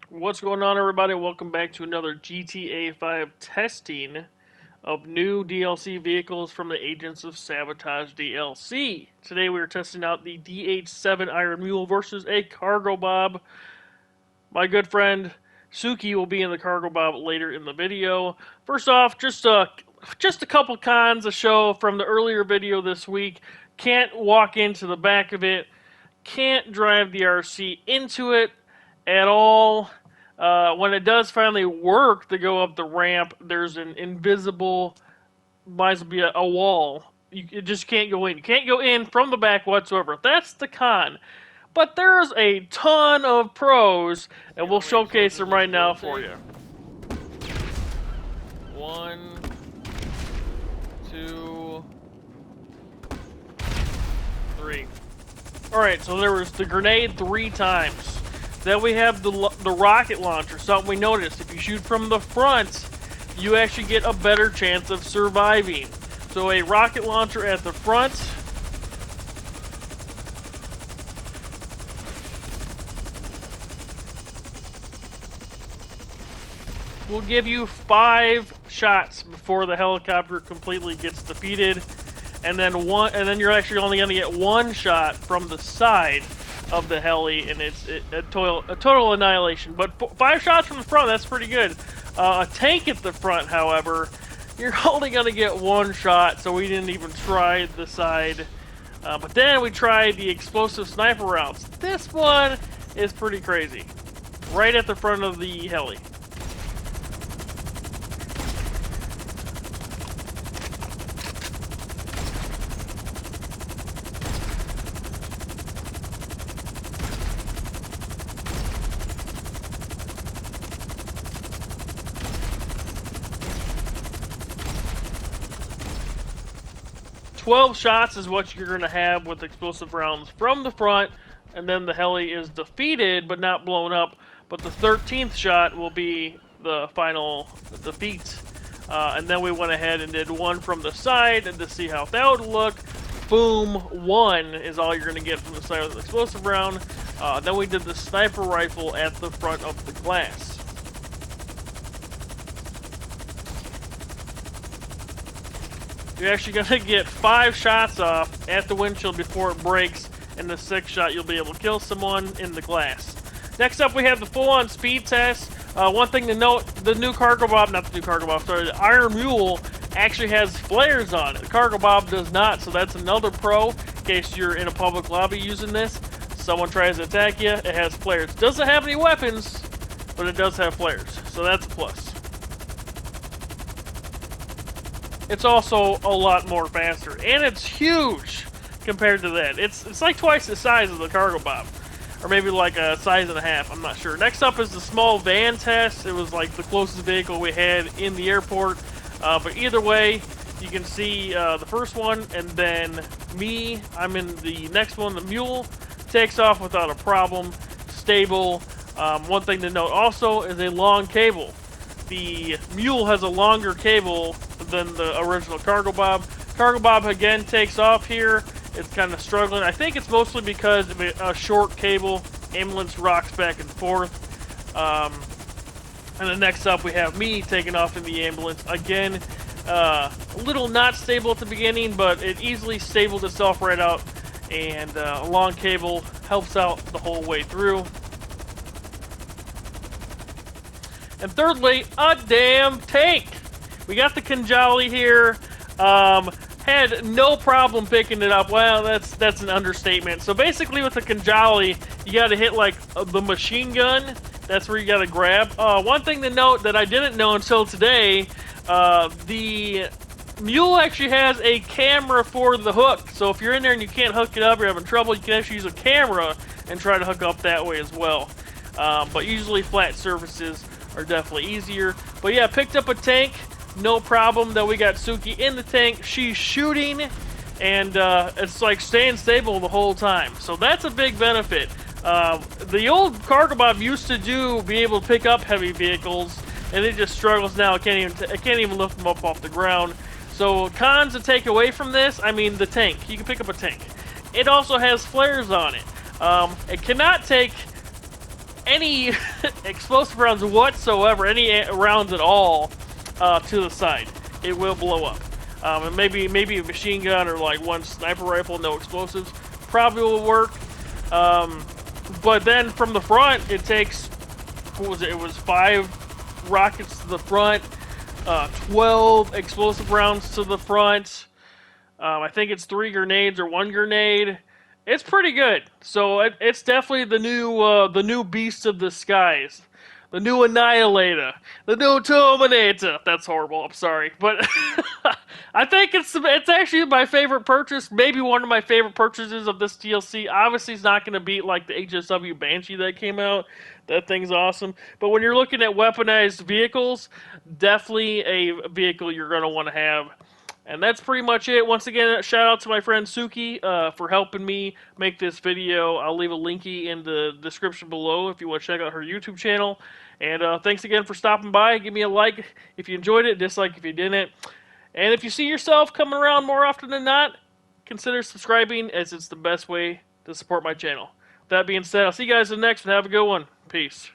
What's going on, everybody? Welcome back to another GTA 5 testing of new DLC vehicles from the Agents of Sabotage DLC. Today we are testing out the DH-7 Iron Mule versus a Cargo Bob. My good friend Suki will be in the Cargo Bob later in the video. First off, just a couple cons to show from the earlier video this week. Can't walk into the back of it. Can't drive the RC into it at all. When it does finally work to go up the ramp, there's an invisible, might as well be a wall. You just can't go in. You can't go in from the back whatsoever. That's the con. But there's a ton of pros, and we'll showcase them right now for you. 1, 2, 3. Alright, so there was the grenade 3 times. Then we have the rocket launcher, something we noticed. If you shoot from the front, you actually get a better chance of surviving. So a rocket launcher at the front. Will give you 5 shots before the helicopter completely gets defeated. And then you're actually only going to get 1 shot from the side of the heli, and it's a total annihilation. But 5 shots from the front, that's pretty good. A tank at the front, however, you're only going to get 1 shot, so we didn't even try the side. But then we tried the explosive sniper rounds. This one is pretty crazy. Right at the front of the heli. 12 shots is what you're going to have with explosive rounds from the front, and then the heli is defeated but not blown up. But the 13th shot will be the final defeat. And then we went ahead and did 1 from the side and to see how that would look. Boom, 1 is all you're going to get from the side of the explosive round. Then we did the sniper rifle at the front of the glass. You're actually going to get 5 shots off at the windshield before it breaks, and the 6th shot you'll be able to kill someone in the glass. Next up we have the full-on speed test. One thing to note, the new Cargo Bob, not the new Cargo Bob, sorry, the Iron Mule actually has flares on it. The Cargo Bob does not, so that's another pro in case you're in a public lobby using this. Someone tries to attack you, it has flares. Doesn't have any weapons, but it does have flares, so that's a plus. It's also a lot more faster, and it's huge compared to that. It's like twice the size of the Cargo Bob, or maybe like a size and a half, I'm not sure. Next up is the small van test. It was like the closest vehicle we had in the airport, but either way, you can see the first one, and then me, I'm in the next one. The Mule takes off without a problem, stable. One thing to note also is a long cable. The Mule has a longer cable than the original Cargo Bob. Cargo Bob again takes off here. It's kind of struggling. I think it's mostly because of a short cable. Ambulance rocks back and forth. And then next up we have me taking off in the ambulance. Again, a little not stable at the beginning, but it easily stabled itself right out. And a long cable helps out the whole way through. And thirdly, a damn tank. We got the Kanjali here. Had no problem picking it up. Well, that's an understatement. So basically with the Kanjali, you got to hit like the machine gun. That's where you got to grab. One thing to note that I didn't know until today, the Mule actually has a camera for the hook. So if you're in there and you can't hook it up, you're having trouble, you can actually use a camera and try to hook up that way as well. But usually flat surfaces are definitely easier. But yeah, picked up a tank. No problem that we got Suki in the tank. She's shooting, and it's like staying stable the whole time. So that's a big benefit. The old Cargo Bob used to be able to pick up heavy vehicles, and it just struggles now. It can't even lift them up off the ground. So cons to take away from this, I mean the tank. You can pick up a tank. It also has flares on it. It cannot take any explosive rounds whatsoever, any rounds at all, to the side. It will blow up. And maybe a machine gun or like one sniper rifle, no explosives, probably will work. But then from the front, it takes, what was it? It was 5 rockets to the front, 12 explosive rounds to the front. I think it's 3 grenades or 1 grenade. It's pretty good. So it's definitely the new beast of the skies, the new Annihilator, the new Terminator. That's horrible. I'm sorry, but I think it's actually my favorite purchase. Maybe one of my favorite purchases of this DLC. Obviously, it's not going to beat like the HSW Banshee that came out. That thing's awesome. But when you're looking at weaponized vehicles, definitely a vehicle you're going to want to have. And that's pretty much it. Once again, shout out to my friend Suki for helping me make this video. I'll leave a linky in the description below if you want to check out her YouTube channel. And thanks again for stopping by. Give me a like if you enjoyed it, dislike if you didn't. And if you see yourself coming around more often than not, consider subscribing, as it's the best way to support my channel. That being said, I'll see you guys in the next one. Have a good one. Peace.